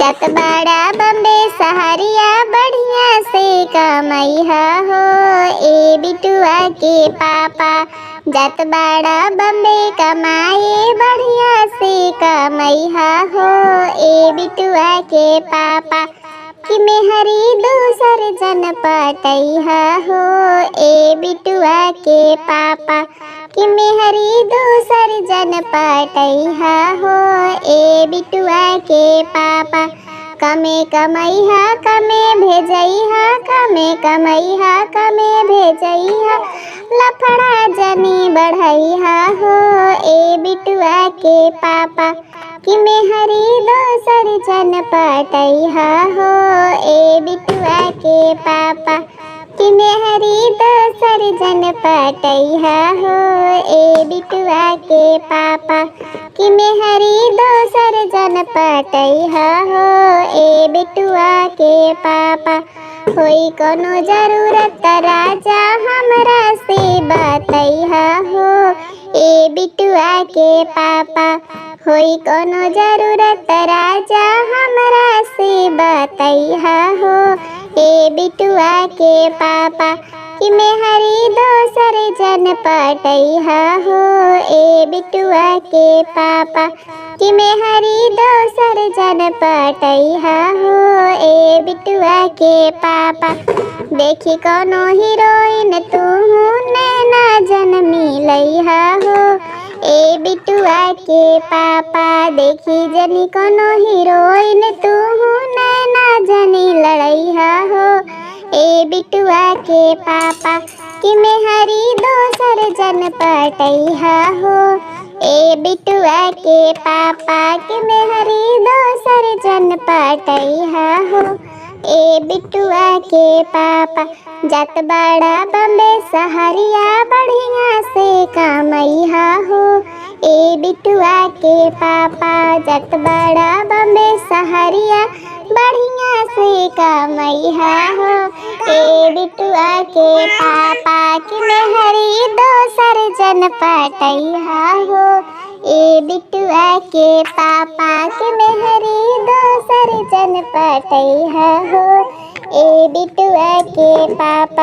जत बड़ा बम्बे सहरिया बढ़िया से कमैहा हो ए बिटुआ के पापा। जत बड़ा बम्बे कमाए बढ़िया से कमैहा हो ए बिटुआ के पापा। कि मेहरी दूसर जन पटैहा हो ए बिटुआ के पापा। कि मेहरी दूसर जन पटैहा हो ए बिटुआ के पापा। कमे कमैहा कमे भेजैहा कमे कमैहा कमे भेजैहा लफड़ा जनी बढ़ैहा हो ए बिटुआ के पापा। कि मेहरी दोसर जन पटैहा हो ए बिटुआ के पापा। कि मेहरी दोसर जन पटैहा हो ए बिटुआ के पापा। कि मेहरी दोसर जन पटैहा हो ए बिटुआ के पापा। होई कोनो जरूरत राजा हमरा से बतैहा हो ए बिटुआ के पापा। होई कोनो जरूरत राजा हमरा से बतैहा हो ए बिटुआ के पापा। कि मेहरी दोसर जन पटैहा हो ए बिटुआ के पापा। कि मेहरी दोसर जन पटैहा हो ए बिटुआ के पापा। देखी कोनो हीरोइन तू नैना जन मिलैहा हो ए बिटुआ के पापा। देखी जनी कोनो हीरोइन तू नैना जनी लड़ैहा हो ए बिटुआ के पापा। कि मेहरी दोसर जन पटैहा हो ए बिटुआ के पापा। कि मेहरी दोसर जन पटैहा हो ए बिटुआ के पापा। जत बड़ा बम्बे सहरिया बढ़िया से कमैहा हो ए बिटुआ के पापा। जत बड़ा बम्बे सहरिया बढ़िया से कमैहा हो ए बिटुआ के पापा। कि मेहरी दोसर जन पटैहा हो ए बिटुआ के पापा। कि मेहरी दोसर जन पटैहा हो ए बिटुआ के पापा।